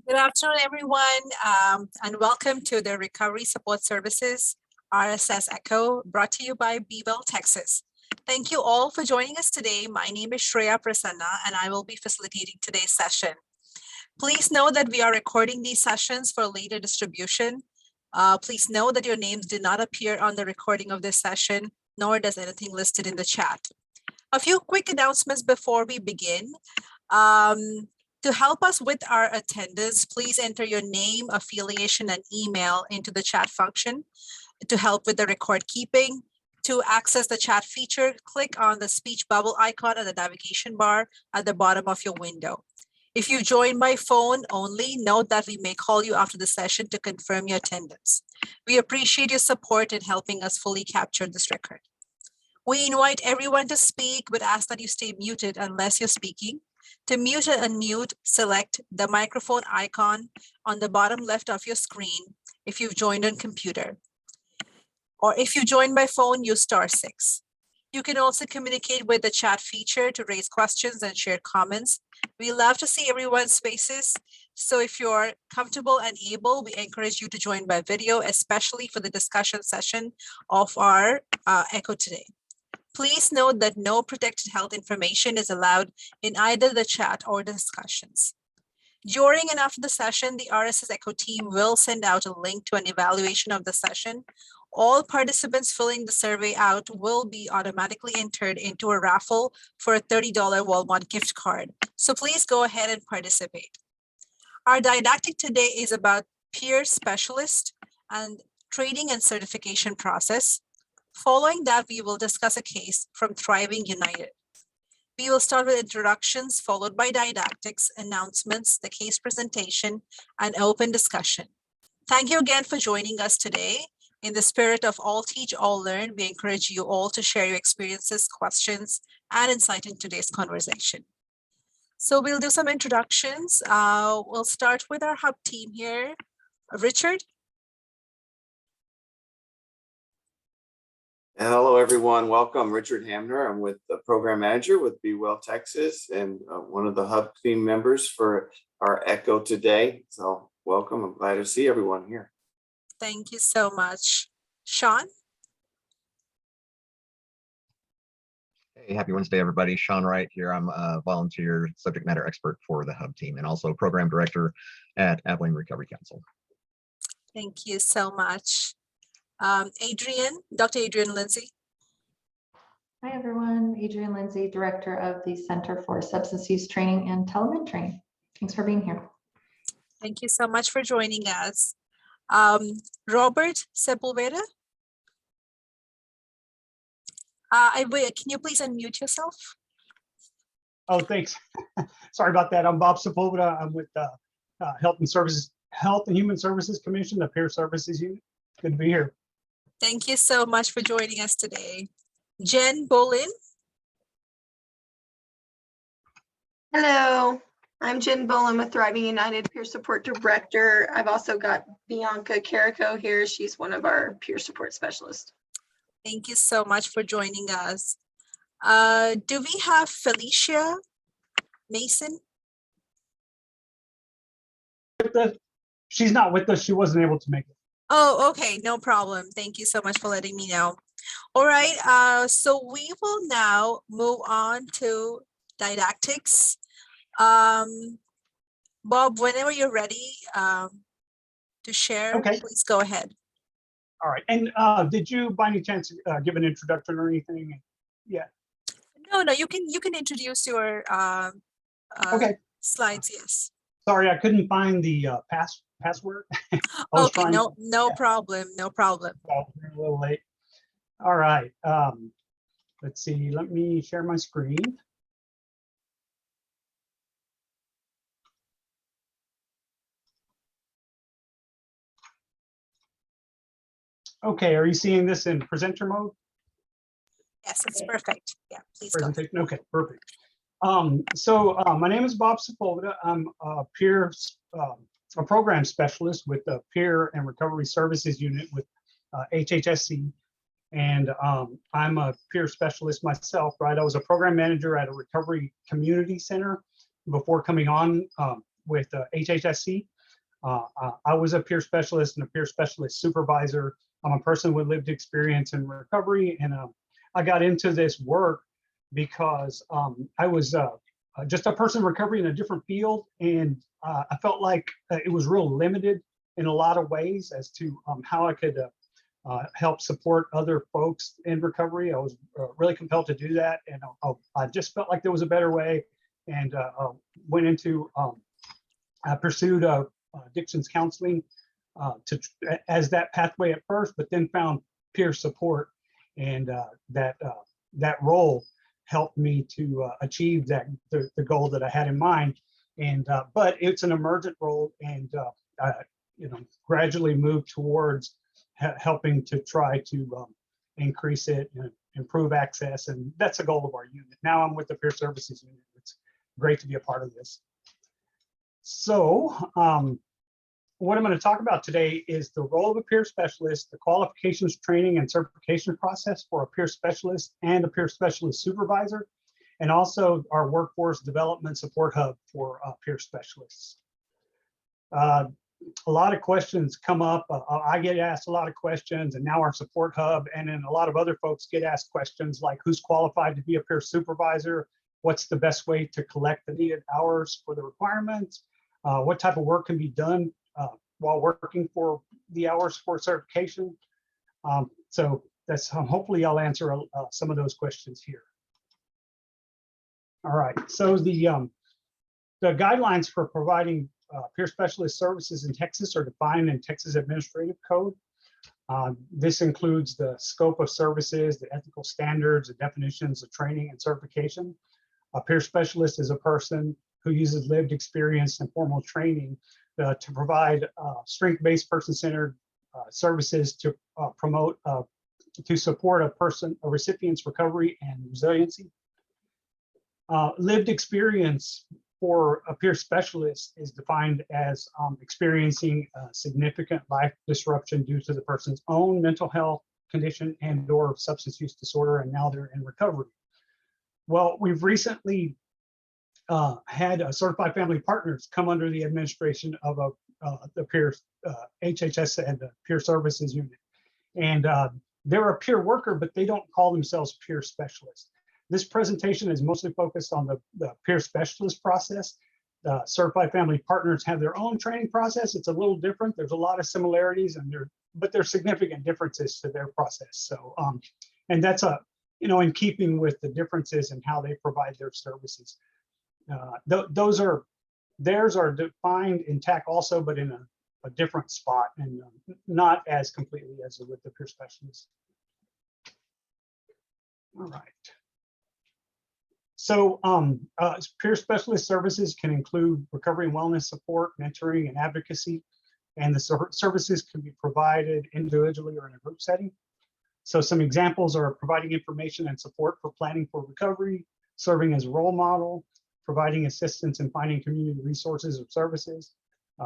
Good afternoon, everyone, and welcome to the Recovery Support Services RSS Echo, brought to you by Beeville, Texas. Thank you all for joining us today. My name is Shreya Prasanna, and I will be facilitating today's session. Please know that we are recording these sessions for later distribution. Please know that your names do not appear on the recording of this session, nor does anything listed in the chat. A few quick announcements before we begin. To help us with our attendance, please enter your name, affiliation, and email into the chat function to help with the record keeping. To access the chat feature, click on the speech bubble icon at the navigation bar at the bottom of your window. If you join by phone only, note that we may call you after the session to confirm your attendance. We appreciate your support in helping us fully capture this record. We invite everyone to speak, but ask that you stay muted unless you're speaking. To mute and unmute, select the microphone icon on the bottom left of your screen if you've joined on computer. Or if you join by phone, use *6. You can also communicate with the chat feature to raise questions and share comments. We love to see everyone's faces. So if you're comfortable and able, we encourage you to join by video, especially for the discussion session of our Echo today. Please note that no protected health information is allowed in either the chat or the discussions. During and after the session, the RSS Echo team will send out a link to an evaluation of the session. All participants filling the survey out will be automatically entered into a raffle for a $30 Walmart gift card. So please go ahead and participate. Our didactic today is about peer specialist and training and certification process. Following that, we will discuss a case from Thriving United. We will start with introductions, followed by didactics, announcements, the case presentation, and open discussion. Thank you again for joining us today. In the spirit of all teach, all learn, we encourage you all to share your experiences, questions, and insight in today's conversation. So we'll do some introductions. We'll start with our hub team here. Richard. Hello, everyone. Welcome. Richard Hamner. I'm with the program manager with Be Well, Texas, and one of the hub team members for our Echo today. So welcome. I'm glad to see everyone here. Thank you so much. Sean? Hey, happy Wednesday, everybody. Sean Wright here. I'm a volunteer subject matter expert for the hub team and also program director at Abilene Recovery Council. Thank you so much. Adrian, Dr. Adrian Lindsay. Hi, everyone. Adrian Lindsay, Director of the Center for Substance Use Training and Telementoring. Thanks for being here. Thank you so much for joining us. Robert Sepulveda. Can you please unmute yourself? Oh, thanks. Sorry about that. I'm Bob Sepulveda. I'm with the Health and Human Services Commission, the Peer Services Unit. Good to be here. Thank you so much for joining us today. Jen Bolin. Hello, I'm Jen Bolin with Thriving United Peer Support Director. I've also got Bianca Carrico here. She's one of our peer support specialists. Thank you so much for joining us. Do we have Felicia Mason? She's not with us. She wasn't able to make it. Oh, okay, no problem. Thank you so much for letting me know. All right, so we will now move on to didactics. Bob, whenever you're ready to share, okay, please go ahead. All right, and did you by any chance give an introduction or anything? Yeah. No, you can introduce your okay slides. Yes. Sorry, I couldn't find the password. Okay, no problem. No problem. Oh, we're a little late. All right. Let's see. Let me share my screen. Okay, are you seeing this in presenter mode? Yes, it's perfect. Yeah, please go. Presentation. Okay, perfect. My name is Bob Sepulveda. I'm a program specialist with the Peer and Recovery Services Unit with HHSC, and I'm a peer specialist myself. Right, I was a program manager at a recovery community center before coming on with HHSC. I was a peer specialist and a peer specialist supervisor. I'm a person with lived experience in recovery, and I got into this work because I was just a person in recovery in a different field, and I felt like it was real limited in a lot of ways as to how I could help support other folks in recovery. I was really compelled to do that, and I just felt like there was a better way, and went into I pursued addictions counseling as that pathway at first, but then found peer support, and that role helped me to achieve the goal that I had in mind. And but it's an emergent role, and gradually moved towards helping to try to increase it and improve access, and that's the goal of our unit. Now I'm with the peer services unit. It's great to be a part of this. So what I'm going to talk about today is the role of a peer specialist, the qualifications, training, and certification process for a peer specialist and a peer specialist supervisor, and also our workforce development support hub for peer specialists. A lot of questions come up. I get asked a lot of questions, and now our support hub, and then a lot of other folks get asked questions like who's qualified to be a peer supervisor, what's the best way to collect the needed hours for the requirements, what type of work can be done while working for the hours for certification. So that's hopefully I'll answer some of those questions here. All right, so the guidelines for providing peer specialist services in Texas are defined in Texas Administrative Code. This includes the scope of services, the ethical standards, the definitions of training and certification. A peer specialist is a person who uses lived experience and formal training to provide strength-based, person-centered services to promote, to support a recipient's recovery and resiliency. Lived experience for a peer specialist is defined as experiencing significant life disruption due to the person's own mental health condition and/or substance use disorder, and now they're in recovery. Well, we've recently had certified family partners come under the administration of the peer HHS and the peer services unit, and they're a peer worker, but they don't call themselves peer specialists. This presentation is mostly focused on the peer specialist process. Certified family partners have their own training process. It's a little different. There's a lot of similarities, but there's significant differences to their process. So, and that's in keeping with the differences in how they provide their services. Theirs are defined in TAC also, but in a different spot, and not as completely as with the peer specialist. All right. So peer specialist services can include recovery and wellness support, mentoring, and advocacy, and the services can be provided individually or in a group setting. So some examples are providing information and support for planning for recovery, serving as a role model, providing assistance in finding community resources or services,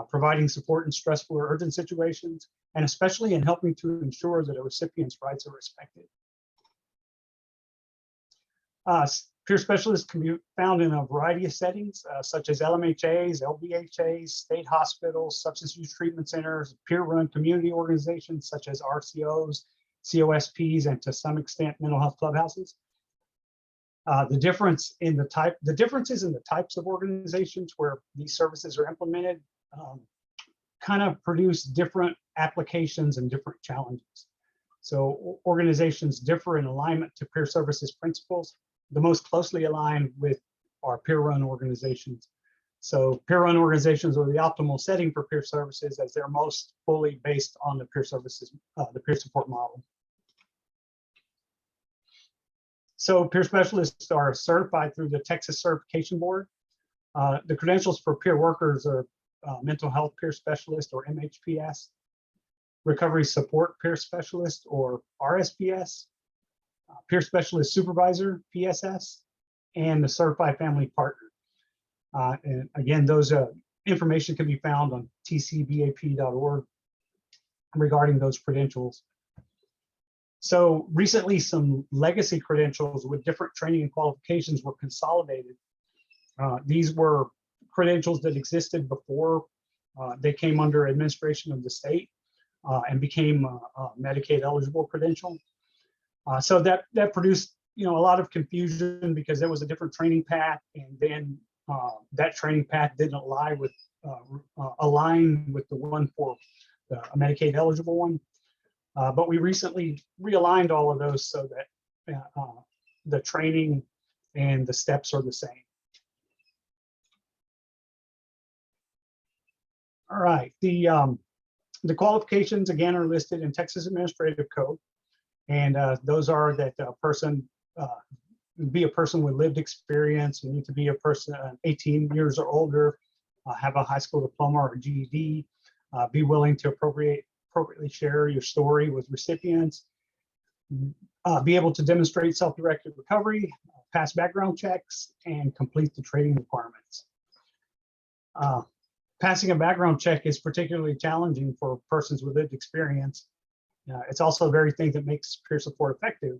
providing support in stressful or urgent situations, and especially in helping to ensure that a recipient's rights are respected. Peer specialists can be found in a variety of settings, such as LMHAs, LBHAs, state hospitals, substance use treatment centers, peer-run community organizations such as RCOs, COSPs, and to some extent mental health clubhouses. The differences in the types of organizations where these services are implemented kind of produce different applications and different challenges. So organizations differ in alignment to peer services principles. The most closely aligned with our peer-run organizations. So peer-run organizations are the optimal setting for peer services, as they're most fully based on the peer services, the peer support model. So peer specialists are certified through the Texas Certification Board. The credentials for peer workers are mental health peer specialist, or MHPS, recovery support peer specialist, or RSPS, peer specialist supervisor, PSS, and the certified family partner. And again, those information can be found on tcbap.org regarding those credentials. So recently, some legacy credentials with different training and qualifications were consolidated. These were credentials that existed before They came under administration of the state and became a Medicaid eligible credential. So that produced, a lot of confusion because there was a different training path, and then that training path didn't align with the one for the Medicaid eligible one. But we recently realigned all of those so that the training and the steps are the same. All right, the qualifications again are listed in Texas Administrative Code, and those are that a person be a person with lived experience. You need to be a person 18 years or older, have a high school diploma or GED, be willing to appropriately share your story with recipients, be able to demonstrate self-directed recovery, pass background checks, and complete the training requirements. Passing a background check is particularly challenging for persons with lived experience. It's also the very thing that makes peer support effective.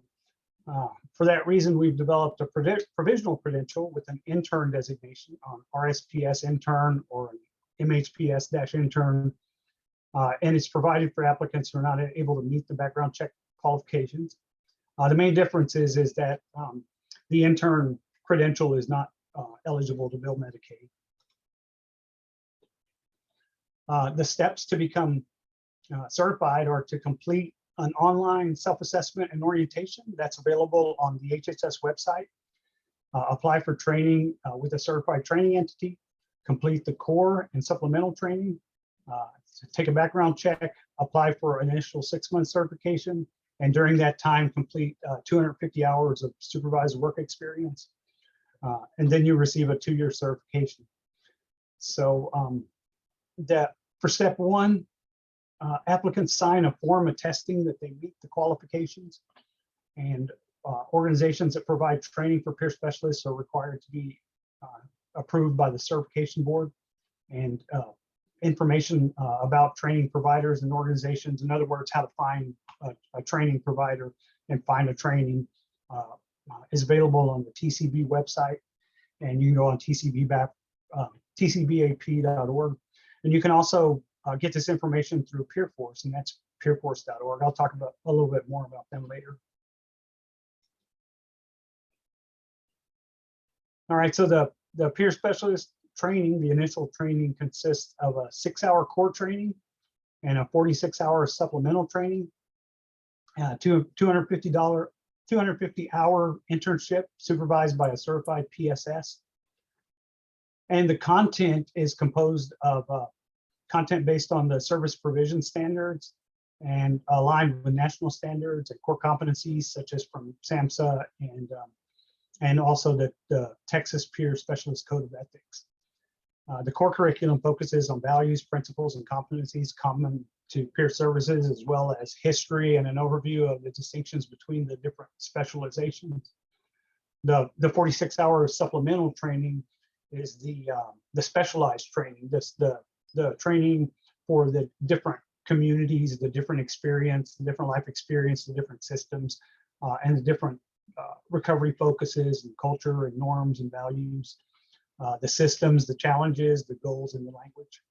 For that reason, we've developed a provisional credential with an intern designation on RSPS intern or an MHPS-intern, and it's provided for applicants who are not able to meet the background check qualifications. The main difference is that the intern credential is not eligible to bill Medicaid. The steps to become certified are to complete an online self-assessment and orientation that's available on the HHS website, apply for training with a certified training entity, complete the core and supplemental training, take a background check, apply for an initial 6-month certification, and during that time complete 250 hours of supervised work experience, and then you receive a 2-year certification. So for step 1, applicants sign a form attesting that they meet the qualifications, and organizations that provide training for peer specialists are required to be approved by the certification board, and information about training providers and organizations, in other words, how to find a training provider and find a training is available on the TCB website, and you can go on tcbap.org. And you can also get this information through PeerForce, and that's peerforce.org. I'll talk about a little bit more about them later. All right, so the peer specialist training, the initial training consists of a 6-hour core training and a 46-hour supplemental training, 250-hour internship supervised by a certified PSS. And the content is composed of content based on the service provision standards and aligned with national standards and core competencies such as from SAMHSA and also the Texas Peer Specialist Code of Ethics. The core curriculum focuses on values, principles, and competencies common to peer services, as well as history and an overview of the distinctions between the different specializations. The 46-hour supplemental training is the specialized training. The training for the different communities, the different experience, the different life experience, the different systems, and the different recovery focuses and culture and norms and values, the systems, the challenges, the goals, and the language.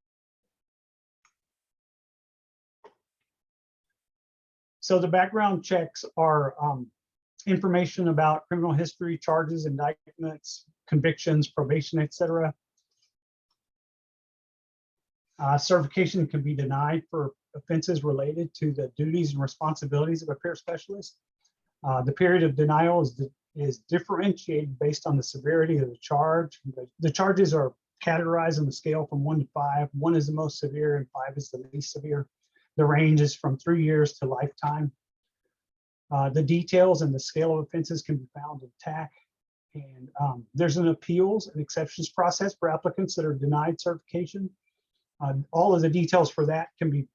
So the background checks are information about criminal history, charges, indictments, convictions, probation, etc. Certification can be denied for offenses related to the duties and responsibilities of a peer specialist. The period of denial is differentiated based on the severity of the charge. The charges are categorized on the scale from 1 to 5. 1 is the most severe and 5 is the least severe. The range is from 3 years to lifetime. The details and the scale of offenses can be found in TAC. And there's an appeals and exceptions process for applicants that are denied certification. All of the details for that can be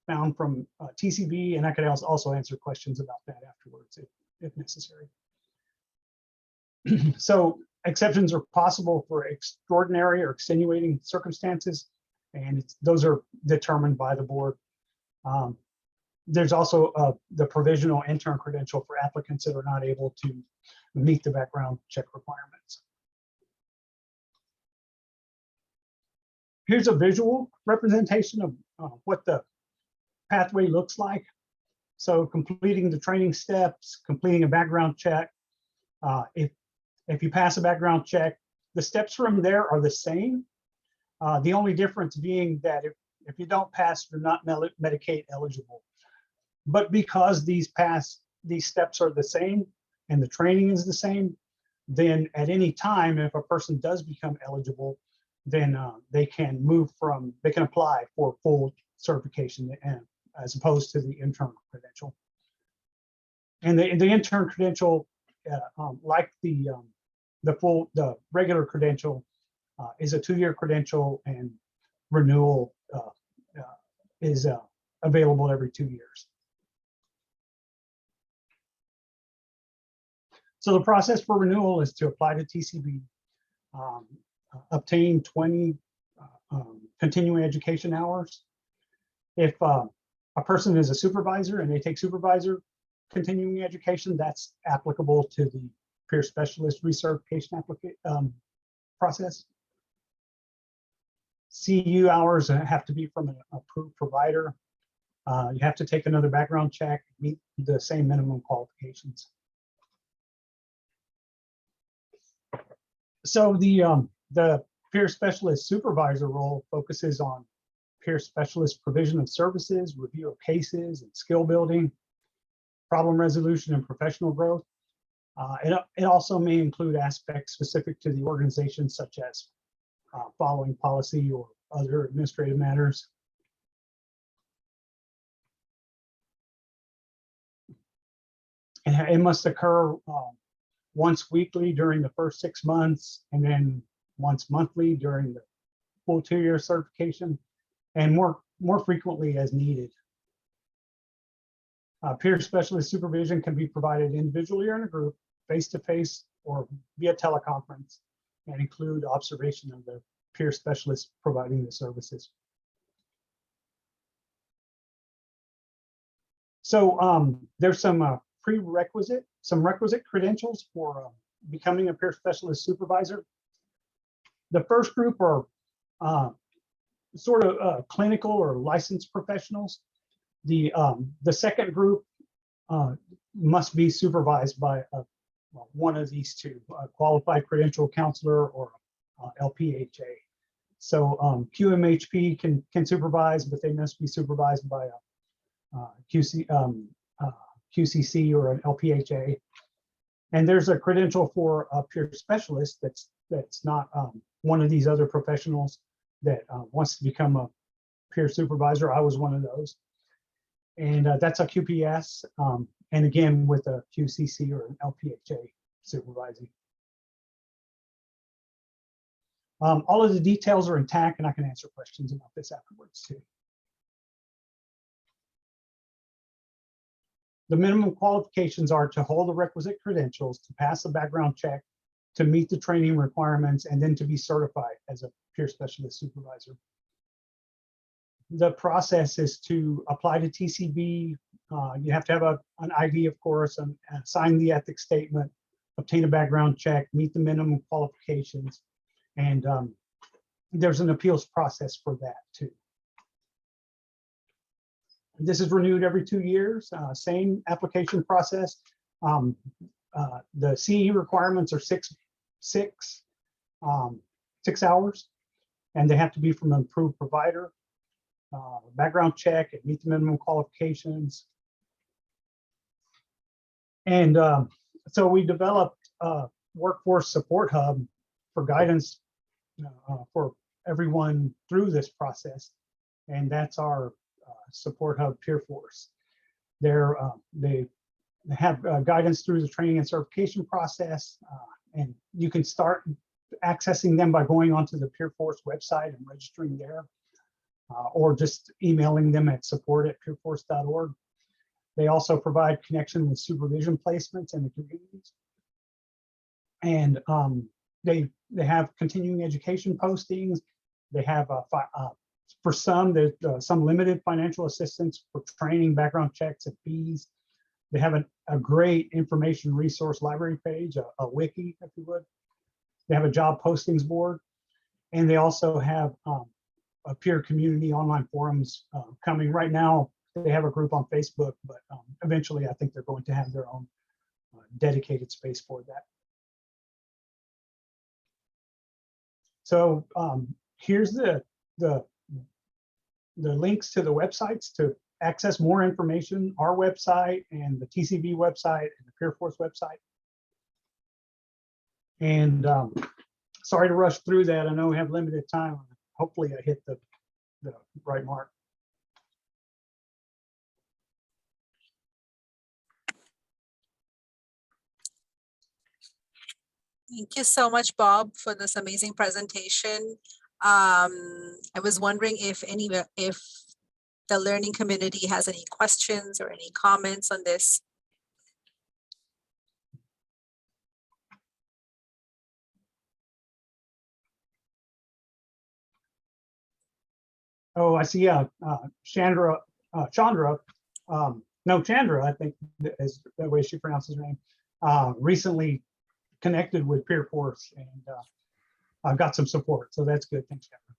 found from TCB, and I could also answer questions about that afterwards if necessary. So exceptions are possible for extraordinary or extenuating circumstances, and those are determined by the board. There's also the provisional intern credential for applicants that are not able to meet the background check requirements. Here's a visual representation of what the pathway looks like. So completing the training steps, completing a background check. If you pass a background check, the steps from there are the same. The only difference being that if you don't pass, you're not Medicaid eligible. But because these steps are the same and the training is the same, then at any time, if a person does become eligible, then they can apply for full certification as opposed to the intern credential. And the intern credential, like the regular credential, is a 2-year credential, and renewal is available every 2 years. So the process for renewal is to apply to TCB, obtain 20 continuing education hours. If a person is a supervisor and they take supervisor continuing education, that's applicable to the peer specialist recertification process. CU hours have to be from an approved provider. You have to take another background check, meet the same minimum qualifications. So the peer specialist supervisor role focuses on peer specialist provision of services, review of cases and skill building, problem resolution and professional growth. It also may include aspects specific to the organization, such as following policy or other administrative matters. And it must occur once weekly during the first 6 months, and then once monthly during the full 2-year certification, and more frequently as needed. Peer specialist supervision can be provided individually or in a group, face-to-face or via teleconference, and include observation of the peer specialist providing the services. So there's some requisite credentials for becoming a peer specialist supervisor. The first group are sort of clinical or licensed professionals. The second group must be supervised by one of these two, a qualified credential counselor or LPHA. So QMHP can supervise, but they must be supervised by a QCC or an LPHA. And there's a credential for a peer specialist that's not one of these other professionals that wants to become a peer supervisor. I was one of those. And that's a QPS, and again with a QCC or an LPHA supervising. All of the details are intact, and I can answer questions about this afterwards too. The minimum qualifications are to hold the requisite credentials, to pass a background check, to meet the training requirements, and then to be certified as a peer specialist supervisor. The process is to apply to TCB. You have to have an ID, of course, and sign the ethics statement, obtain a background check, meet the minimum qualifications, and there's an appeals process for that too. This is renewed every 2 years, same application process. The CE requirements are six hours, and they have to be from an approved provider. Background check and meet the minimum qualifications. And so we developed a workforce support hub for guidance for everyone through this process. And that's our support hub, PeerForce. They have guidance through the training and certification process. And you can start accessing them by going onto the PeerForce website and registering there. Or just emailing them at support@peerforce.org. They also provide connection with supervision placements in the communities. And they have continuing education postings. They have, for some, there's some limited financial assistance for training, background checks, and fees. They have a great information resource library page, a wiki, if you would. They have a job postings board. And they also have a peer community online forums coming. Right now, they have a group on Facebook, but eventually I think they're going to have their own dedicated space for that. So here's the links to the websites to access more information, our website and the TCV website and the PeerForce website. And sorry to rush through that. I know we have limited time. Hopefully I hit the right mark. Thank you so much, Bob, for this amazing presentation. I was wondering if the learning community has any questions or any comments on this. Oh, I see. Chandra, Chandra, I think is the way she pronounces her name, recently connected with PeerForce and got some support. So that's good. Thanks, Chandra.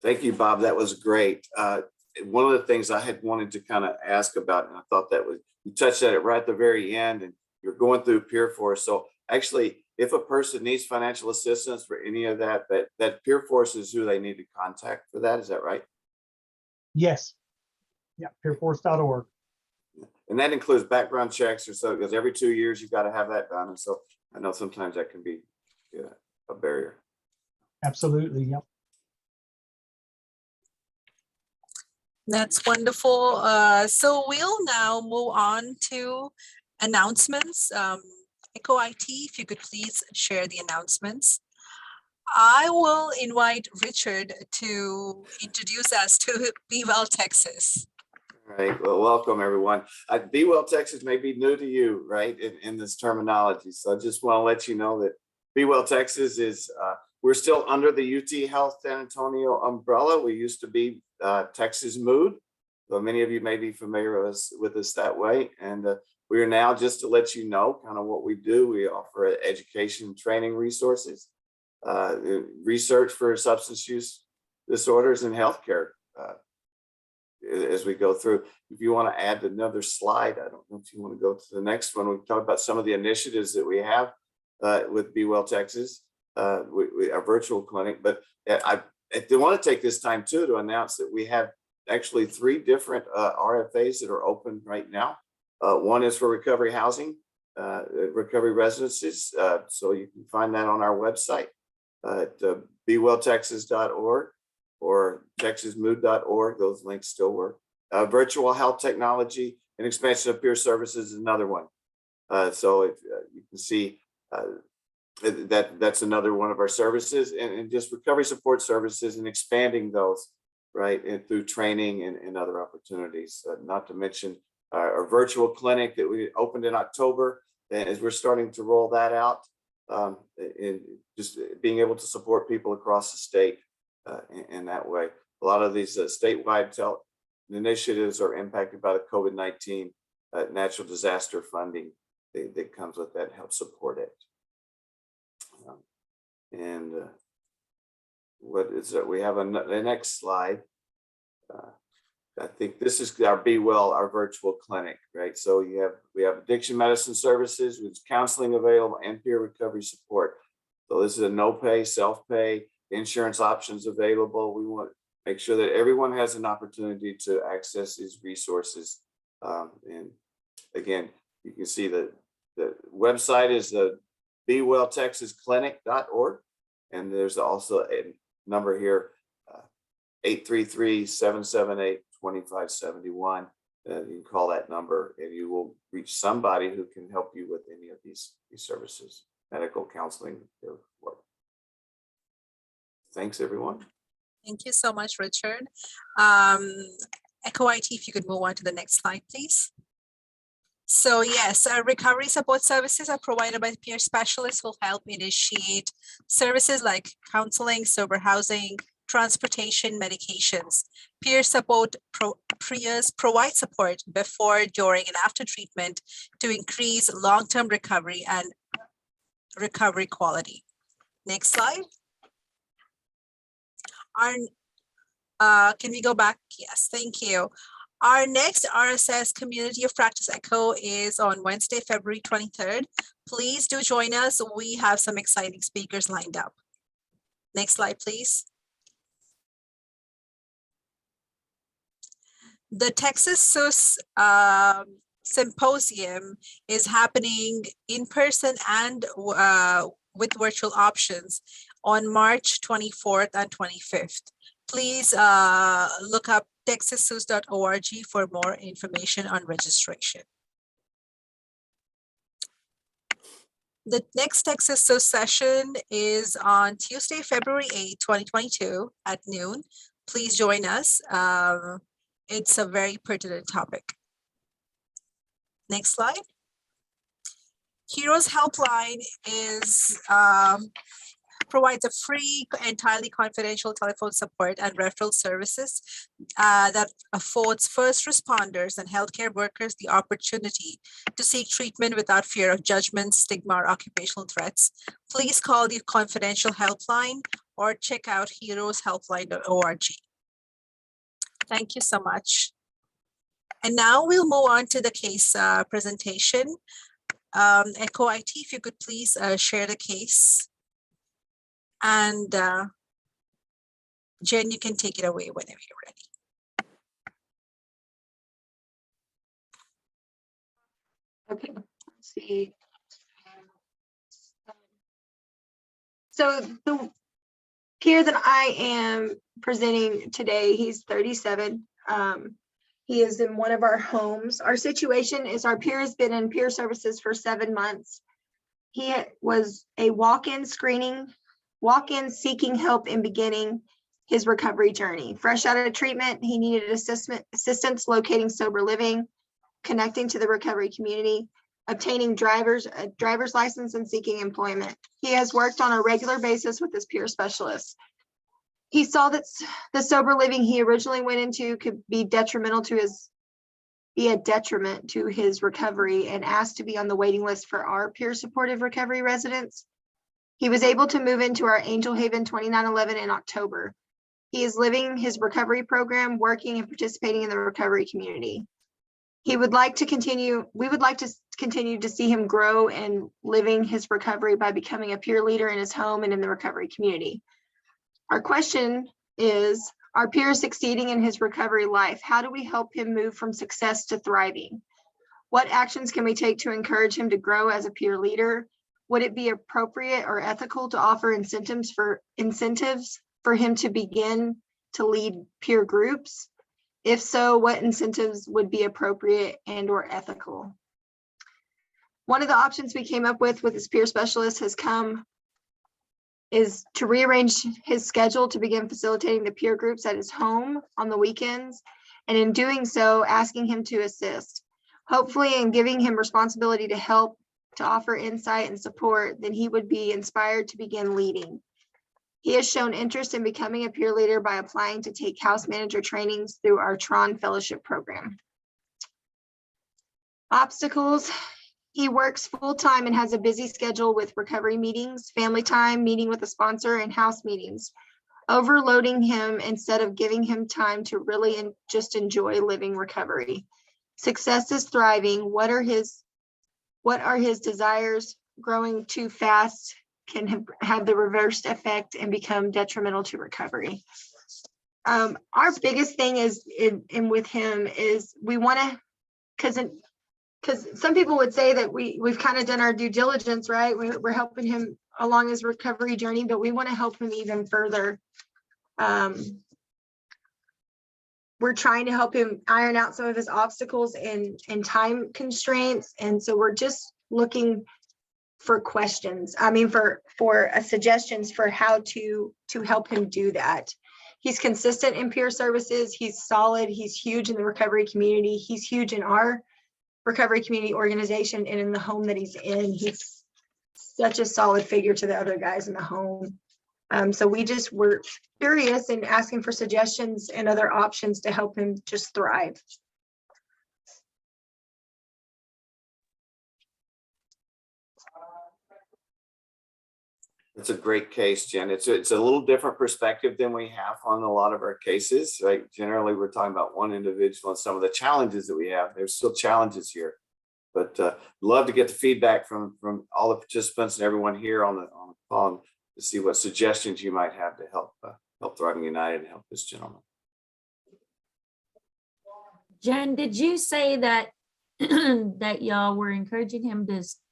Thank you, Bob. That was great. One of the things I had wanted to kind of ask about, and I thought that was, you touched on it right at the very end, and you're going through PeerForce. So actually, if a person needs financial assistance for any of that PeerForce is who they need to contact for that. Is that right? Yes. Yeah, peerforce.org. And that includes background checks or so, because every 2 years you've got to have that done. And so I know sometimes that can be a barrier. Absolutely. Yep. That's wonderful. So we'll now move on to announcements. Echo IT, if you could please share the announcements. I will invite Richard to introduce us to Be Well Texas. All right. Well, welcome everyone. Be Well Texas may be new to you, right, in this terminology. So I just want to let you know that Be Well Texas is, we're still under the UT Health San Antonio umbrella. We used to be Texas Mood. So many of you may be familiar with us that way. And we are now, just to let you know kind of what we do, we offer education training resources, research for substance use disorders and healthcare as we go through. If you want to add another slide, I don't know if you want to go to the next one. We've talked about some of the initiatives that we have with Be Well Texas, our virtual clinic. But I want to take this time too to announce that we have actually 3 different RFAs that are open right now. One is for recovery housing, recovery residences. So you can find that on our website at bewelltexas.org or texasmood.org. Those links still work. Virtual health technology and expansion of peer services is another one. So if you can see that's another one of our services, and just recovery support services and expanding those, right, and through training and other opportunities. Not to mention our virtual clinic that we opened in October, and as we're starting to roll that out, and just being able to support people across the state in that way. A lot of these statewide initiatives are impacted by the COVID-19 natural disaster funding that comes with that, help support it. What is that? We have the next slide. I think this is our Be Well, our virtual clinic, right? So we have addiction medicine services, with counseling available, and peer recovery support. So this is a no-pay, self-pay, insurance options available. We want to make sure that everyone has an opportunity to access these resources. And again, you can see the website is the bewelltexasclinic.org, and there's also a number here, 833-778-2571. You can call that number and you will reach somebody who can help you with any of these services, medical counseling. Thanks, everyone. Thank you so much, Richard. Echo IT, if you could move on to the next slide, please. So yes, recovery support services are provided by peer specialists who help initiate services like counseling, sober housing, transportation, medications. Peer support peers provide support before, during, and after treatment to increase long-term recovery and recovery quality. Next slide. Can we go back? Yes, thank you. Our next RSS Community of Practice Echo is on Wednesday, February 23rd. Please do join us. We have some exciting speakers lined up. Next slide, please. The Texas SUS Symposium is happening in person and with virtual options on March 24th and 25th. Please look up texassus.org for more information on registration. The next Texas SUS session is on Tuesday, February 8, 2022 at noon. Please join us. It's a very pertinent topic. Next slide. Heroes Helpline is provides a free, entirely confidential telephone support and referral services that affords first responders and healthcare workers the opportunity to seek treatment without fear of judgment, stigma, or occupational threats. Please call the confidential helpline or check out heroeshelpline.org. Thank you so much. And now we'll move on to the case presentation. Echo IT, if you could please share the case. And Jen, you can take it away whenever you're ready. Okay, let's see. So the peer that I am presenting today, he's 37. He is in one of our homes. Our situation is our peer has been in peer services for 7 months. He was a walk-in seeking help in beginning his recovery journey. Fresh out of treatment, he needed assistance locating sober living, connecting to the recovery community, obtaining a driver's license, and seeking employment. He has worked on a regular basis with his peer specialist. He saw that the sober living he originally went into could be a detriment to his recovery and asked to be on the waiting list for our peer supportive recovery residents. He was able to move into our Angel Haven 2911 in October. He is living his recovery program, working and participating in the recovery community. We would like to continue to see him grow and living his recovery by becoming a peer leader in his home and in the recovery community. Our question is, our peer is succeeding in his recovery life. How do we help him move from success to thriving? What actions can we take to encourage him to grow as a peer leader? Would it be appropriate or ethical to offer incentives for him to begin to lead peer groups? If so, what incentives would be appropriate and or ethical? One of the options we came up with his peer specialist is to rearrange his schedule to begin facilitating the peer groups at his home on the weekends, and in doing so, asking him to assist. Hopefully, in giving him responsibility to help, to offer insight and support, then he would be inspired to begin leading. He has shown interest in becoming a peer leader by applying to take house manager trainings through our Tron Fellowship program. Obstacles. He works full-time and has a busy schedule with recovery meetings, family time, meeting with a sponsor, and house meetings, overloading him instead of giving him time to really just enjoy living recovery. Success is thriving. What are his desires? Growing too fast can have the reversed effect and become detrimental to recovery. Our biggest thing is with him is we want to, because some people would say that we've kind of done our due diligence, right? We're helping him along his recovery journey, but we want to help him even further. We're trying to help him iron out some of his obstacles and time constraints. And so we're just looking for questions. For suggestions for how to help him do that. He's consistent in peer services. He's solid. He's huge in the recovery community. He's huge in our recovery community organization and in the home that he's in. He's such a solid figure to the other guys in the home. So we're curious and asking for suggestions and other options to help him just thrive. It's a great case, Jen. It's a little different perspective than we have on a lot of our cases, right? Generally, we're talking about one individual and some of the challenges that we have. There's still challenges here, but love to get the feedback from all the participants and everyone here on the call to see what suggestions you might have to help Thriving United and help this gentleman. Jen, did you say that that y'all were encouraging him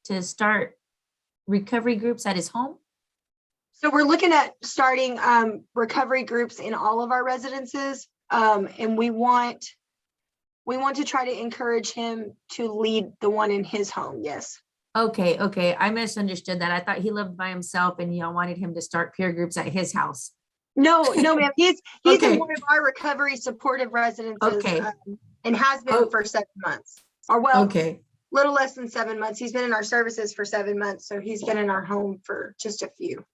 to start recovery groups at his home? So we're looking at starting recovery groups in all of our residences. And we want to try to encourage him to lead the one in his home. Yes. Okay. I misunderstood that. I thought he lived by himself and y'all wanted him to start peer groups at his house. No, ma'am. He's Okay. in one of our recovery supportive residences. Okay. And has been for 7 months. Or well, Okay. little less than 7 months. He's been in our services for 7 months. So he's been in our home for just a few.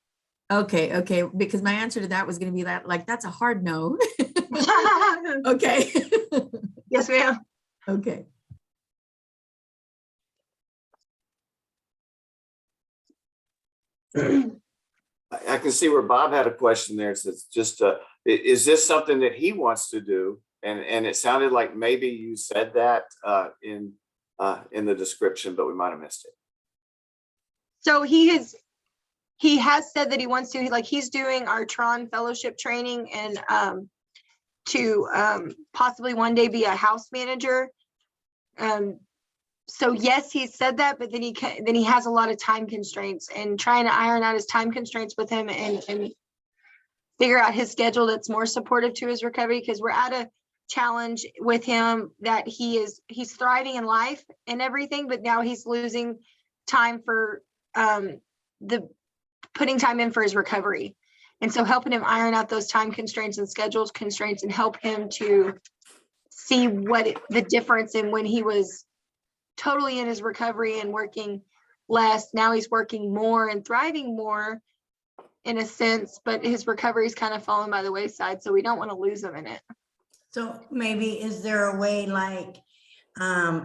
Okay. Because my answer to that was going to be that, like, that's a hard no. Okay. Yes, ma'am. Okay. I can see where Bob had a question there. So it's just, is this something that he wants to do? And it sounded like maybe you said that in the description, but we might have missed it. So he has said that he wants to, he's doing our Tron fellowship training and to possibly one day be a house manager. So yes, he said that, but then he has a lot of time constraints, and trying to iron out his time constraints with him and figure out his schedule that's more supportive to his recovery, because we're at a challenge with him that he's thriving in life and everything, but now he's losing time for the putting time in for his recovery. And so helping him iron out those time constraints and schedules constraints and help him to see the difference in when he was totally in his recovery and working less. Now he's working more and thriving more in a sense, but his recovery is kind of fallen by the wayside. So we don't want to lose him in it. So maybe is there a way like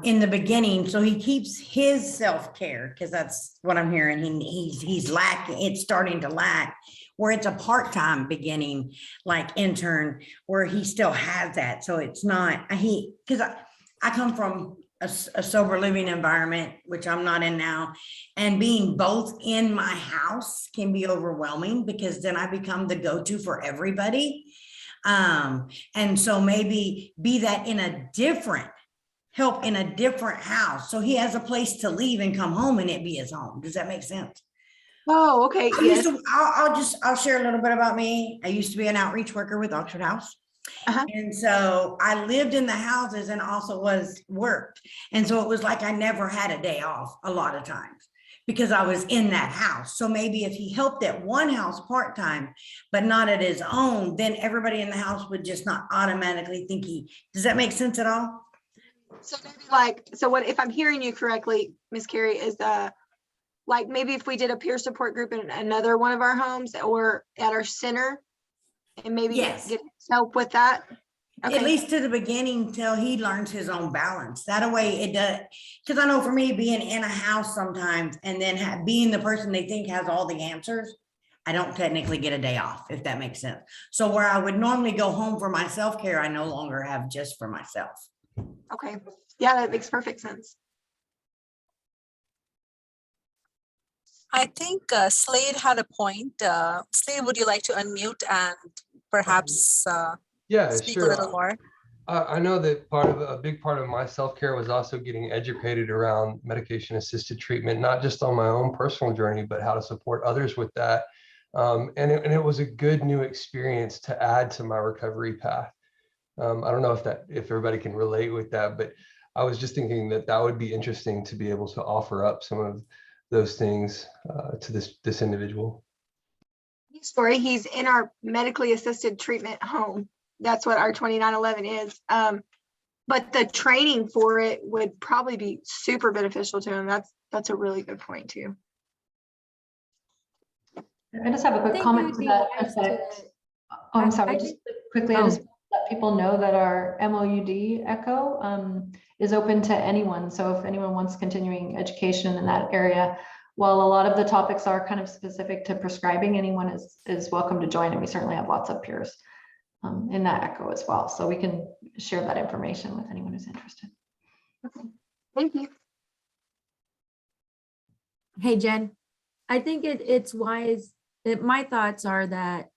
in the beginning, so he keeps his self-care, because that's what I'm hearing. He's lacking, it's starting to lack, where it's a part-time beginning, like intern, where he still has that. So it's not, because I come from a sober living environment, which I'm not in now, and being both in my house can be overwhelming, because then I become the go-to for everybody. And so maybe be that in a different help in a different house, so he has a place to leave and come home and it be his home. Does that make sense? Oh, okay. Yes. I'll share a little bit about me. I used to be an outreach worker with Oxford House. Uh-huh. And so I lived in the houses and also worked. And so it was like I never had a day off a lot of times because I was in that house. So maybe if he helped at one house part-time, but not at his own, then everybody in the house would just not automatically think does that make sense at all? So maybe what if I'm hearing you correctly, Miss Carrie, is like maybe if we did a peer support group in another one of our homes or at our center, and maybe Yes. get help with that. Okay. At least to the beginning, till he learns his own balance. That way it does, because I know for me, being in a house sometimes and then being the person they think has all the answers, I don't technically get a day off, if that makes sense. So where I would normally go home for my self-care, I no longer have just for myself. Okay. Yeah, that makes perfect sense. I think Slade had a point. Slade, would you like to unmute and perhaps Yeah, speak sure. a little more? I know that a big part of my self-care was also getting educated around medication-assisted treatment, not just on my own personal journey, but how to support others with that. And it was a good new experience to add to my recovery path. I don't know if everybody can relate with that, but I was just thinking that would be interesting to be able to offer up some of those things to this individual. Story, he's in our medically assisted treatment home. That's what our 2911 is. But the training for it would probably be super beneficial to him. That's a really good point too. I just have a quick comment to that effect. Oh, I'm sorry, just quickly, I just let people know that our MOUD ECHO is open to anyone. So if anyone wants continuing education in that area, while a lot of the topics are kind of specific to prescribing, anyone is welcome to join, and we certainly have lots of peers in that ECHO as well. So we can share that information with anyone who's interested. Okay. Thank you. Hey, Jen, I think it's wise. My thoughts are that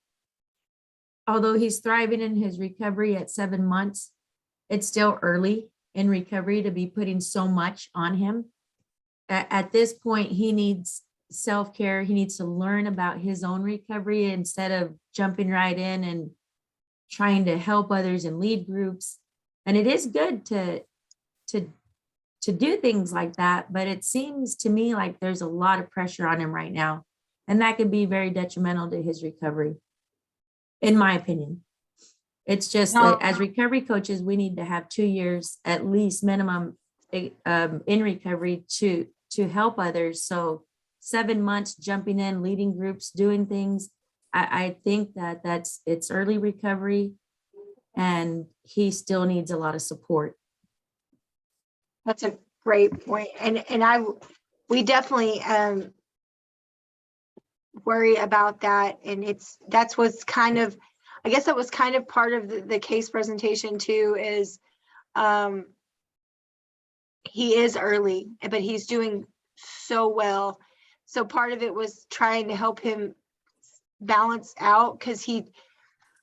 although he's thriving in his recovery at 7 months, it's still early in recovery to be putting so much on him. At this point, he needs self-care. He needs to learn about his own recovery instead of jumping right in and trying to help others and lead groups. And it is good to do things like that, but it seems to me like there's a lot of pressure on him right now, and that can be very detrimental to his recovery, in my opinion. It's just that as recovery coaches, we need to have 2 years at least minimum in recovery to help others. So 7 months jumping in, leading groups, doing things, I think it's early recovery, and he still needs a lot of support. That's a great point. And we definitely worry about that. And that was kind of part of the case presentation too, is he is early, but he's doing so well. So part of it was trying to help him balance out, because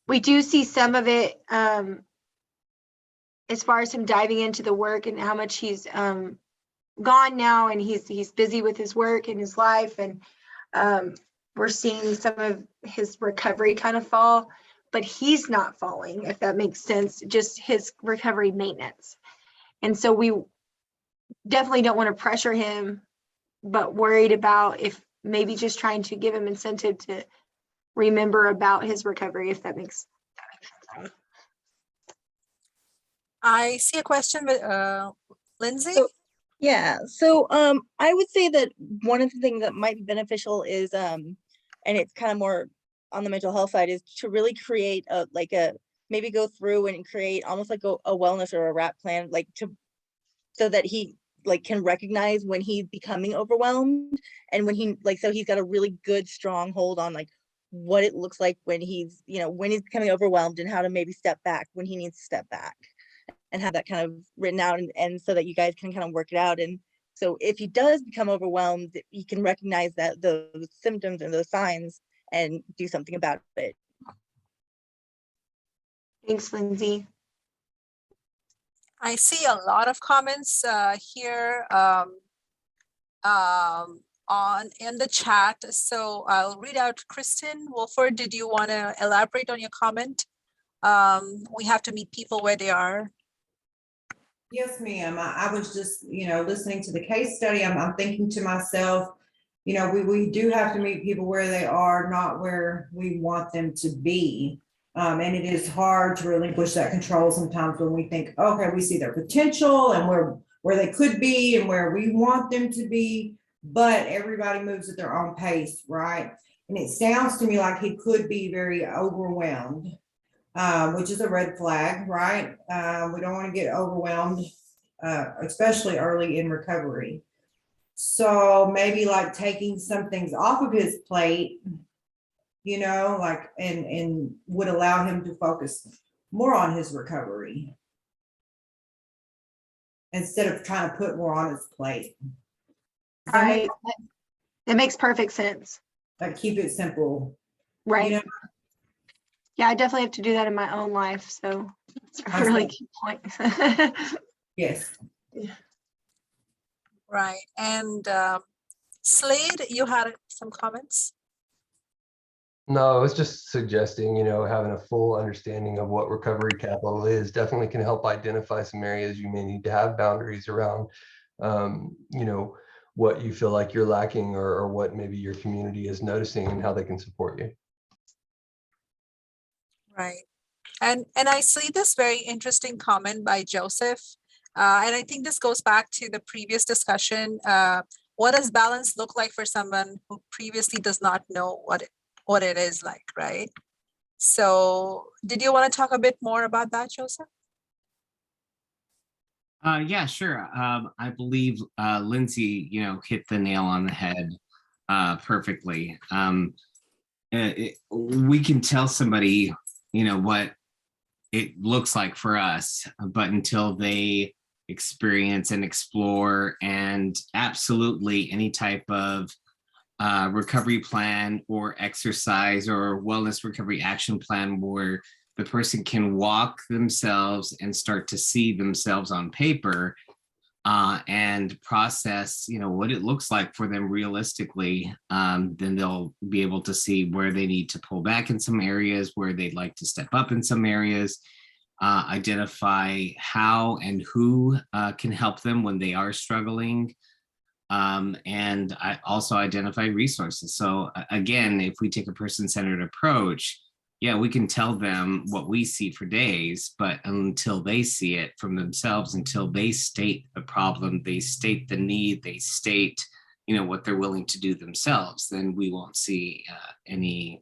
we do see some of it as far as him diving into the work and how much he's gone now, and he's busy with his work and his life, and we're seeing some of his recovery kind of fall, but he's not falling, if that makes sense, just his recovery maintenance. And so we definitely don't want to pressure him, but worried about if maybe just trying to give him incentive to remember about his recovery, if that makes sense. I see a question with Lindsay. So I would say that one of the things that might be beneficial is and it's kind of more on the mental health side, is to really create maybe go through and create almost like a wellness or a RAP plan, so that he can recognize when he's becoming overwhelmed, and when so he's got a really good strong hold on what it looks like when he's becoming overwhelmed, and how to maybe step back when he needs to step back, and have that kind of written out, and so that you guys can kind of work it out. And so if he does become overwhelmed, he can recognize those symptoms and those signs and do something about it. Thanks, Lindsay. I see a lot of comments here in the chat. So I'll read out. Kristen Wilford, did you want to elaborate on your comment? We have to meet people where they are. Yes, ma'am. I was just, listening to the case study. I'm thinking to myself, we do have to meet people where they are, not where we want them to be. And it is hard to relinquish that control sometimes when we think, okay, we see their potential and where they could be and where we want them to be, but everybody moves at their own pace, right? And it sounds to me like he could be very overwhelmed, which is a red flag, right? We don't want to get overwhelmed, especially early in recovery. So maybe taking some things off of his plate, and would allow him to focus more on his recovery instead of trying to put more on his plate. Right. That makes perfect sense. Keep it simple. Right. Yeah, I definitely have to do that in my own life. So it's a really key point. Yes. Right. And Slade, you had some comments? No, I was just suggesting, having a full understanding of what recovery capital is definitely can help identify some areas you may need to have boundaries around, what you feel like you're lacking, or what maybe your community is noticing, and how they can support you. Right. And I see this very interesting comment by Joseph. And I think this goes back to the previous discussion. What does balance look like for someone who previously does not know what it is like, right? So did you want to talk a bit more about that, Joseph? Yeah, sure. I believe Lindsay, hit the nail on the head. perfectly. We can tell somebody, what it looks like for us, but until they experience and explore, and absolutely any type of recovery plan or exercise or wellness recovery action plan where the person can walk themselves and start to see themselves on paper and process, what it looks like for them realistically, then they'll be able to see where they need to pull back in some areas, where they'd like to step up in some areas, identify how and who can help them when they are struggling. And I also identify resources. So again, if we take a person-centered approach, yeah, we can tell them what we see for days, but until they see it from themselves, until they state the problem, they state the need, they state, what they're willing to do themselves, then we won't see any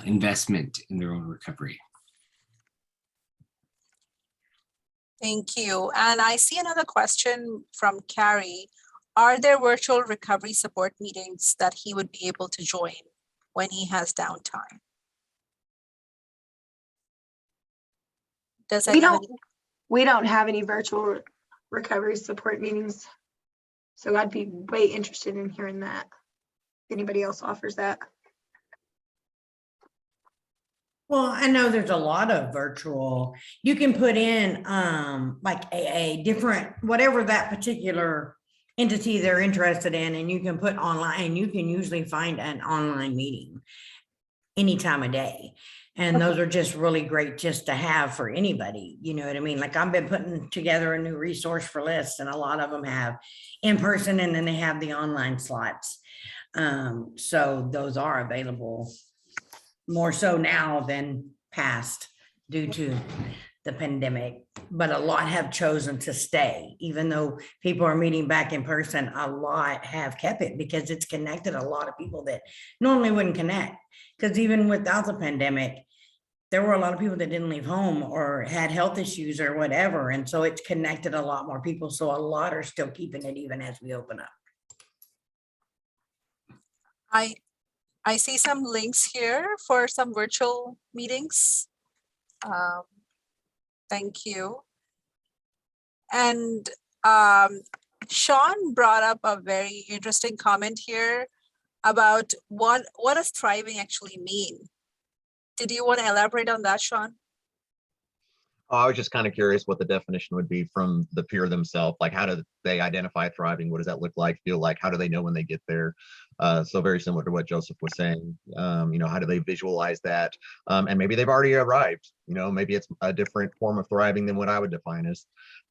investment in their own recovery. Thank you. And I see another question from Carrie. Are there virtual recovery support meetings that he would be able to join when he has downtime? Does We don't have any virtual recovery support meetings. So I'd be way interested in hearing that. If anybody else offers that. Well, I know there's a lot of virtual, you can put in like a different, whatever that particular entity they're interested in, and you can put online, and you can usually find an online meeting any time of day. And those are just really great just to have for anybody, you know what I mean? Like I've been putting together a new resource for lists, and a lot of them have in person and then they have the online slots. So those are available more so now than past due to the pandemic, but a lot have chosen to stay. Even though people are meeting back in person, a lot have kept it because it's connected a lot of people that normally wouldn't connect. Because even without the pandemic, there were a lot of people that didn't leave home or had health issues or whatever. And so it's connected a lot more people. So a lot are still keeping it even as we open up. I see some links here for some virtual meetings. Thank you. And Sean brought up a very interesting comment here about what does thriving actually mean? Did you want to elaborate on that, Sean? Oh, I was just kind of curious what the definition would be from the peer themselves. Like, how do they identify thriving? What does that look like, feel like? How do they know when they get there? So very similar to what Joseph was saying. How do they visualize that? And maybe they've already arrived. Maybe it's a different form of thriving than what I would define as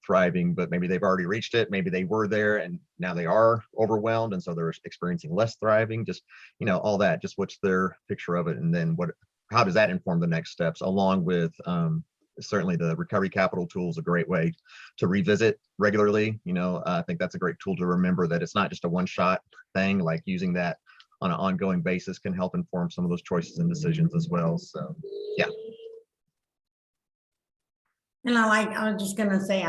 thriving, but maybe they've already reached it. Maybe they were there and now they are overwhelmed, and so they're experiencing less thriving. Just all that. Just what's their picture of it, and then how does that inform the next steps, along with certainly the recovery capital tool is a great way to revisit regularly. I think that's a great tool to remember that it's not just a one-shot thing. Like using that on an ongoing basis can help inform some of those choices and decisions as well. So yeah. And I was just gonna say,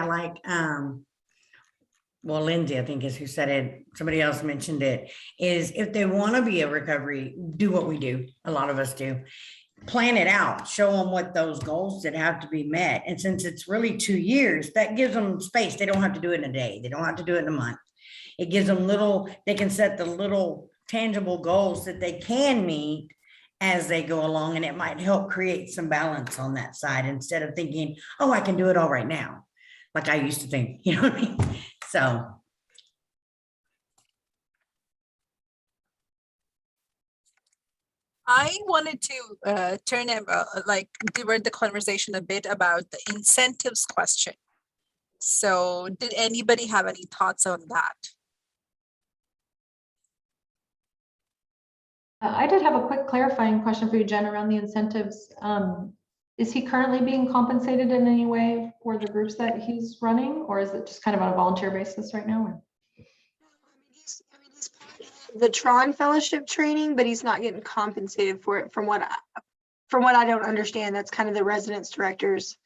well, Lindsay, I think is who said it, somebody else mentioned it, is if they want to be a recovery, do what we do, a lot of us do. Plan it out, show them what those goals that have to be met. And since it's really 2 years, that gives them space. They don't have to do it in a day. They don't have to do it in a month. It gives them they can set the little tangible goals that they can meet as they go along. And it might help create some balance on that side instead of thinking, oh, I can do it all right now. Like I used to think, you know what I mean? So. I wanted to divert the conversation a bit about the incentives question. So did anybody have any thoughts on that? I did have a quick clarifying question for you, Jen, around the incentives. Is he currently being compensated in any way for the groups that he's running, or is it just kind of on a volunteer basis right now? He's the Tron Fellowship training, but he's not getting compensated for it. From what I don't understand, that's kind of the residence director's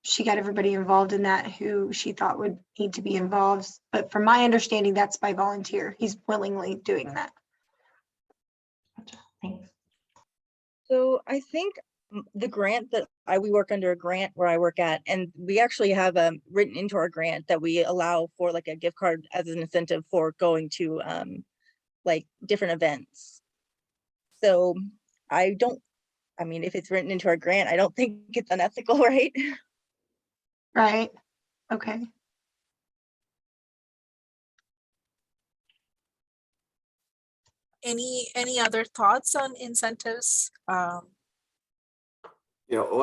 she got everybody involved in that who she thought would need to be involved. But from my understanding, that's by volunteer. He's willingly doing that. Thanks. So I think the grant that we work under a grant where I work at, and we actually have written into our grant that we allow for like a gift card as an incentive for going to like different events. So I mean, if it's written into our grant, I don't think it's unethical, right? Right. Okay. Any other thoughts on incentives? One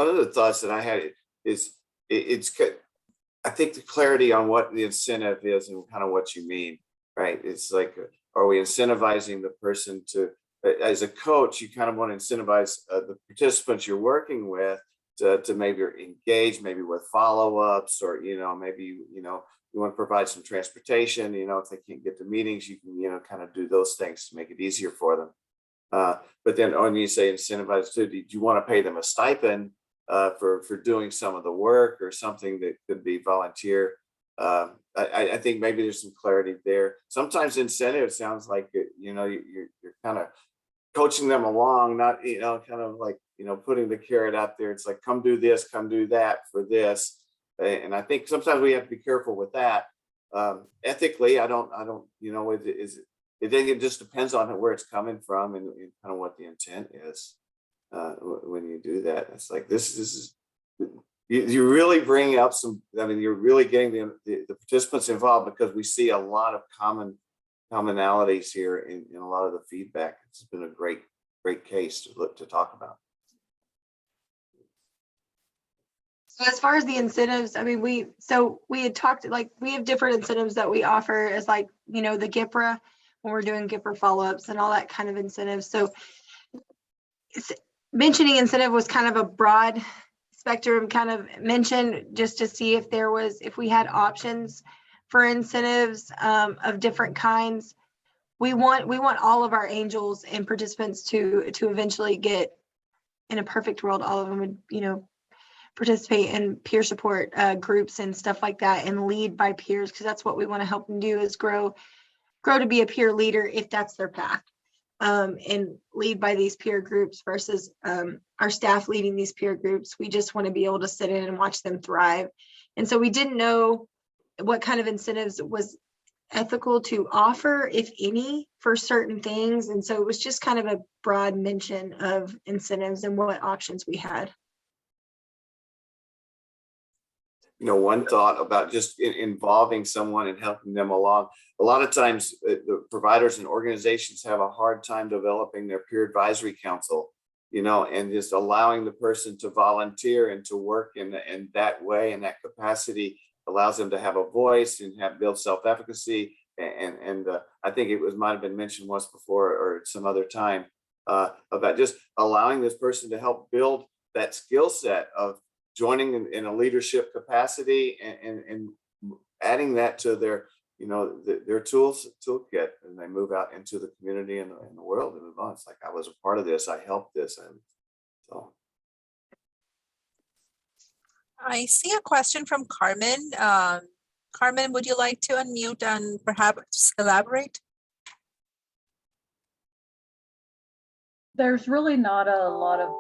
of the thoughts that I had is I think the clarity on what the incentive is and kind of what you mean, right? It's like, are we incentivizing the person to, as a coach, you kind of want to incentivize the participants you're working with to maybe engage, maybe with follow-ups, or, maybe, you want to provide some transportation, if they can't get to meetings, you can, kind of do those things to make it easier for them. But then when you say incentivize too, do you want to pay them a stipend for doing some of the work or something that could be volunteer? I think maybe there's some clarity there. Sometimes incentive sounds like, you're kind of coaching them along, not, kind of like, putting the carrot out there. It's like, come do this, come do that for this. And I think sometimes we have to be careful with that. Ethically, I don't, I think it just depends on where it's coming from and kind of what the intent is when you do that. It's like, this is, you really bring up you're really getting the participants involved, because we see a lot of commonalities here in a lot of the feedback. It's been a great case to talk about. So as far as the incentives, I mean, we had talked, like, we have different incentives that we offer as, like, the GIPRA, when we're doing GIPRA follow-ups and all that kind of incentives. So mentioning incentive was kind of a broad spectrum kind of mention, just to see if we had options for incentives of different kinds. We want all of our angels and participants to eventually get, in a perfect world, all of them would, participate in peer support groups and stuff like that, and lead by peers, because that's what we want to help them do, is grow to be a peer leader if that's their path, and lead by these peer groups versus our staff leading these peer groups. We just want to be able to sit in and watch them thrive. And so we didn't know what kind of incentives was ethical to offer, if any, for certain things. And so it was just kind of a broad mention of incentives and what options we had. One thought about just involving someone and helping them along. A lot of times the providers and organizations have a hard time developing their peer advisory council, and just allowing the person to volunteer and to work in that way, in that capacity, allows them to have a voice and build self-efficacy. And I think it might have been mentioned once before or some other time about just allowing this person to help build that skill set of joining in a leadership capacity and adding that to their toolkit, and they move out into the community and the world and move on. It's like, I was a part of this, I helped this. And so I see a question from Carmen. Carmen, would you like to unmute and perhaps elaborate? There's really not a lot of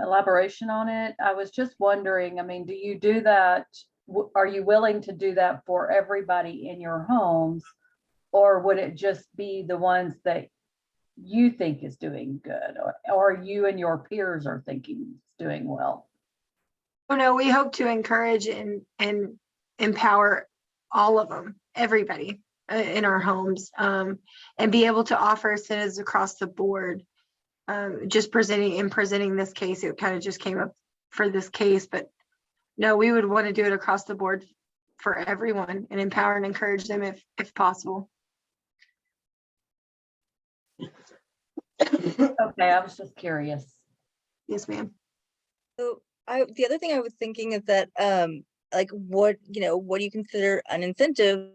elaboration on it. I was just wondering, I mean, do you do that? Are you willing to do that for everybody in your homes, or would it just be the ones that you think is doing good, or you and your peers are thinking is doing well? Oh no, we hope to encourage and empower all of them, everybody in our homes, and be able to offer incentives across the board. Just presenting this case, it kind of just came up for this case, but no, we would want to do it across the board for everyone and empower and encourage them if possible. Okay, I was just curious. Yes, ma'am. So the other thing I was thinking is that like what do you consider an incentive?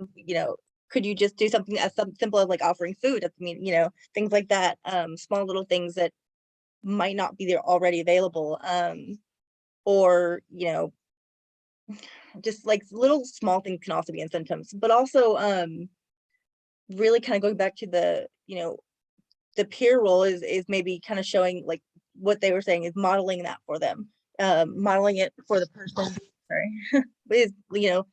Could you just do something as simple as like offering food? I mean, things like that, small little things that might not be there already available, or just like little small things can also be incentives, but also really kind of going back to the, you know, the peer role is maybe kind of showing like what they were saying is modeling that for them, modeling it for the person, sorry, is, you know,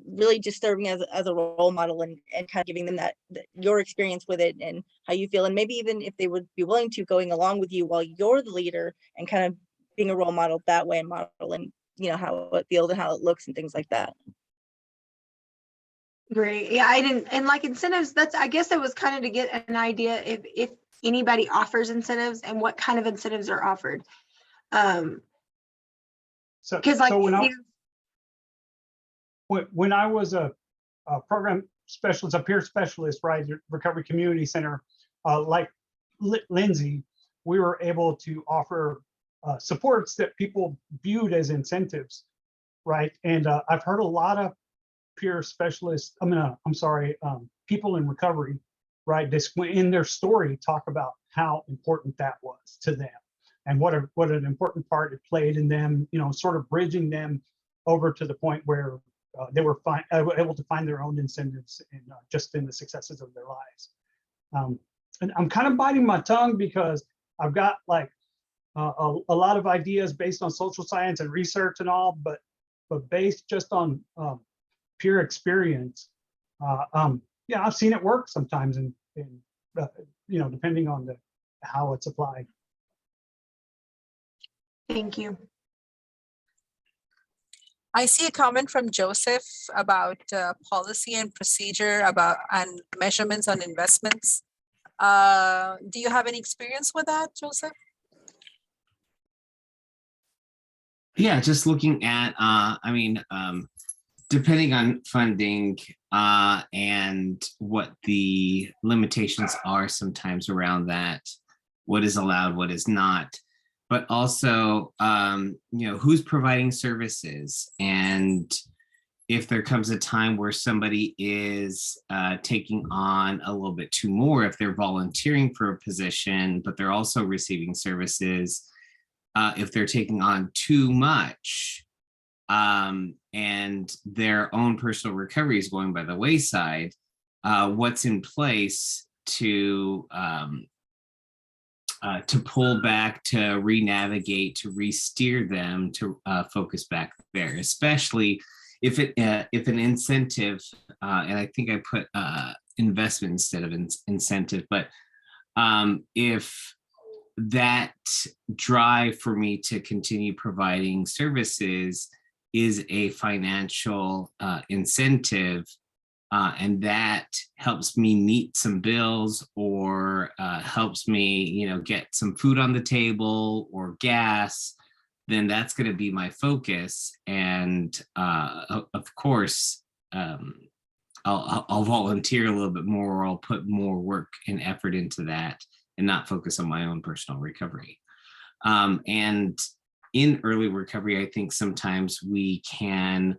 really just serving as a role model and kind of giving them that your experience with it and how you feel. And maybe even if they would be willing to going along with you while you're the leader and kind of being a role model that way and modeling, you know, how it feels and how it looks and things like that. Great. Yeah, I didn't, and like incentives, that's, I guess it was kind of to get an idea if anybody offers incentives and what kind of incentives are offered. So, Because like, so you when I was a program specialist, a peer specialist, right, at Recovery Community Center, like Lindsay, we were able to offer supports that people viewed as incentives, right? And I've heard a lot of peer specialists, people in recovery, right, this in their story talk about how important that was to them and what an important part it played in them, you know, sort of bridging them over to the point where they were able to find their own incentives in just in the successes of their lives. And I'm kind of biting my tongue because I've got like a lot of ideas based on social science and research and all, but based just on peer experience, yeah, I've seen it work sometimes, and you know, depending on how it's applied. thank you. I see a comment from Joseph about policy and procedure and measurements on investments. Do you have any experience with that, Joseph? Yeah, just looking at, depending on funding and what the limitations are sometimes around that, what is allowed, what is not, but also, who's providing services. And if there comes a time where somebody is taking on a little bit too more, if they're volunteering for a position, but they're also receiving services, if they're taking on too much, and their own personal recovery is going by the wayside, what's in place to pull back, to re-navigate, to re-steer them to focus back there, especially if an incentive, and I think I put investment instead of incentive, but if that drive for me to continue providing services is a financial incentive, and that helps me meet some bills or helps me, get some food on the table or gas, then that's going to be my focus. And of course, I'll volunteer a little bit more, or I'll put more work and effort into that and not focus on my own personal recovery. And in early recovery, I think sometimes we can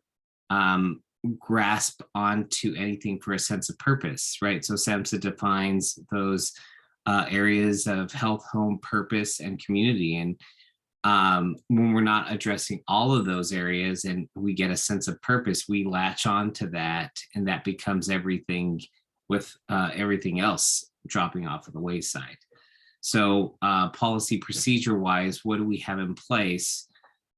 grasp onto anything for a sense of purpose, right? So SAMHSA defines those areas of health, home, purpose, and community. And when we're not addressing all of those areas and we get a sense of purpose, we latch on to that, and that becomes everything, with everything else dropping off of the wayside. So policy procedure wise, what do we have in place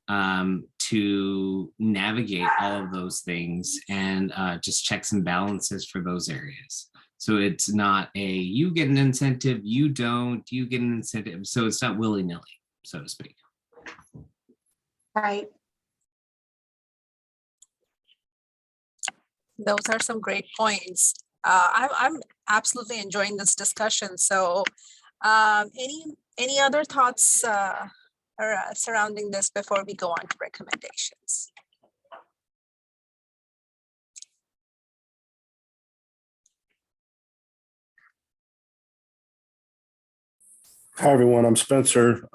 to navigate all of those things, and just checks and balances for those areas? So it's not you get an incentive, you don't, you get an incentive. So it's not willy-nilly, so to speak. Right. Those are some great points. I'm absolutely enjoying this discussion. So any other thoughts surrounding this before we go on to recommendations? Hi, everyone. I'm Spencer.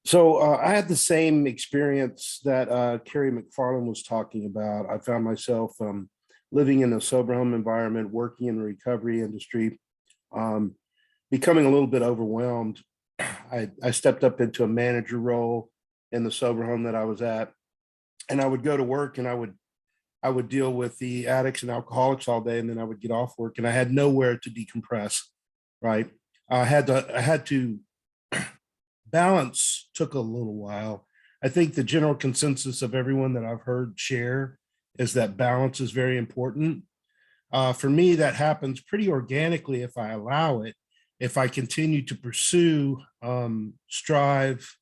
So I had the same experience that Carrie McFarland was talking about. I found myself living in a sober home environment, working in the recovery industry, becoming a little bit overwhelmed. I stepped up into a manager role in the sober home that I was at. and I would go to work and I would deal with the addicts and alcoholics all day, and then I would get off work and I had nowhere to decompress, right? I had to balance took a little while. I think the general consensus of everyone that I've heard share is that balance is very important. For me, that happens pretty organically if I allow it, if I continue to pursue, strive,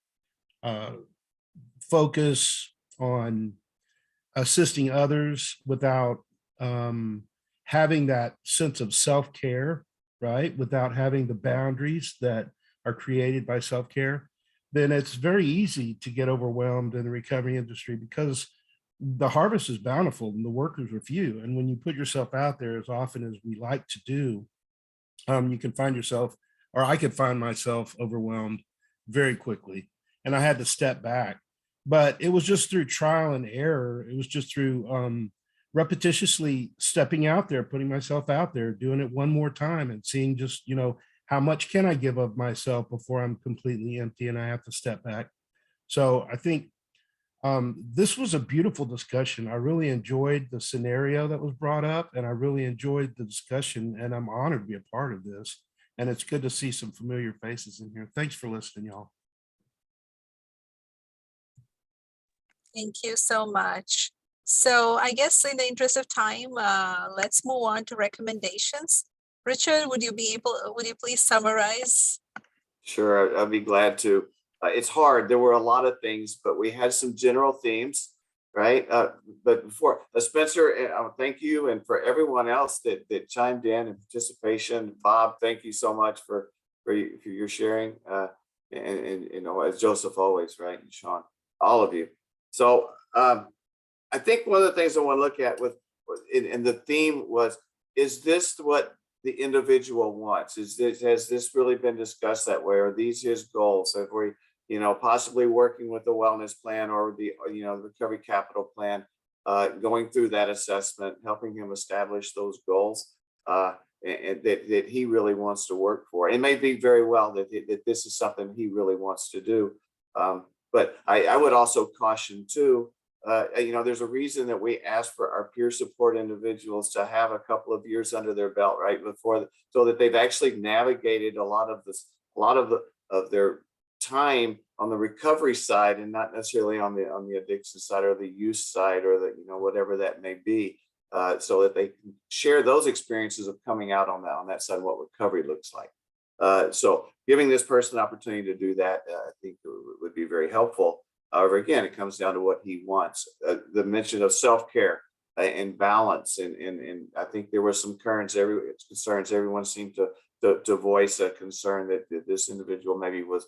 focus on assisting others without having that sense of self-care, right? Without having the boundaries that are created by self-care, then it's very easy to get overwhelmed in the recovery industry because the harvest is bountiful and the workers are few. And when you put yourself out there as often as we like to do, you can find yourself, or I could find myself overwhelmed very quickly. And I had to step back. But it was just through trial and error. It was just through repetitiously stepping out there, putting myself out there, doing it one more time and seeing just, how much can I give of myself before I'm completely empty and I have to step back. So I think this was a beautiful discussion. I really enjoyed the scenario that was brought up and I really enjoyed the discussion and I'm honored to be a part of this. And it's good to see some familiar faces in here. Thanks for listening, y'all. Thank you so much. So I guess in the interest of time, let's move on to recommendations. Richard, would you please summarize? Sure, I'd be glad to. It's hard. There were a lot of things, but we had some general themes, right? But before, Spencer, thank you. And for everyone else that chimed in and participation, Bob, thank you so much for your sharing. And as Joseph always, right? And Sean, all of you. So I think one of the things I want to look at and the theme was, is this what the individual wants? Has this really been discussed that way? Are these his goals? If we, possibly working with the wellness plan or the recovery capital plan, going through that assessment, helping him establish those goals and that he really wants to work for. It may be very well that this is something he really wants to do. But I would also caution too, there's a reason that we ask for our peer support individuals to have a couple of years under their belt, right, so that they've actually navigated a lot of their time on the recovery side and not necessarily on the addiction side or the use side or the whatever that may be, so that they can share those experiences of coming out on that side, what recovery looks like. So giving this person an opportunity to do that, I think would be very helpful. However, again, it comes down to what he wants. The mention of self-care and balance, and I think there were some concerns. Everyone seemed to voice a concern that this individual maybe was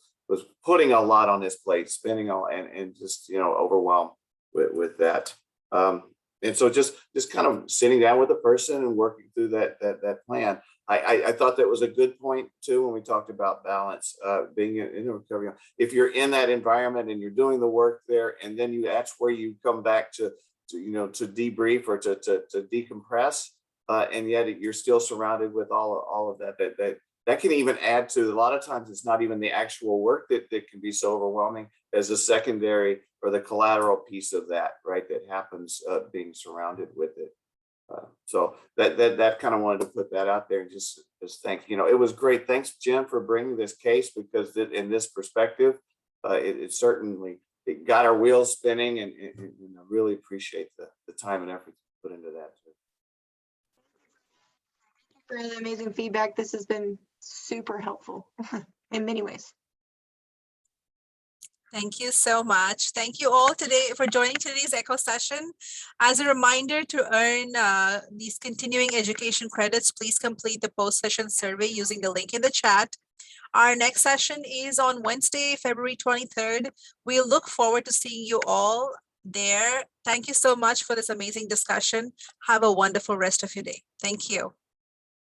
putting a lot on his plate, spending all and just overwhelmed with that. And so just kind of sitting down with a person and working through that plan. I thought that was a good point too when we talked about balance, being in a recovery. If you're in that environment and you're doing the work there, and then that's where you come back to debrief or to decompress, and yet you're still surrounded with all of that can even add to, a lot of times it's not even the actual work that can be so overwhelming as a secondary or the collateral piece of that, right, that happens being surrounded with it. So that kind of wanted to put that out there and just thank, it was great. Thanks, Jim, for bringing this case, because in this perspective, it certainly got our wheels spinning, and I really appreciate the time and effort put into that too. For the amazing feedback. This has been super helpful in many ways. Thank you so much. Thank you all today for joining today's ECHO session. As a reminder, to earn these continuing education credits, please complete the post-session survey using the link in the chat. Our next session is on Wednesday, February 23rd. We look forward to seeing you all there. Thank you so much for this amazing discussion. Have a wonderful rest of your day. Thank you.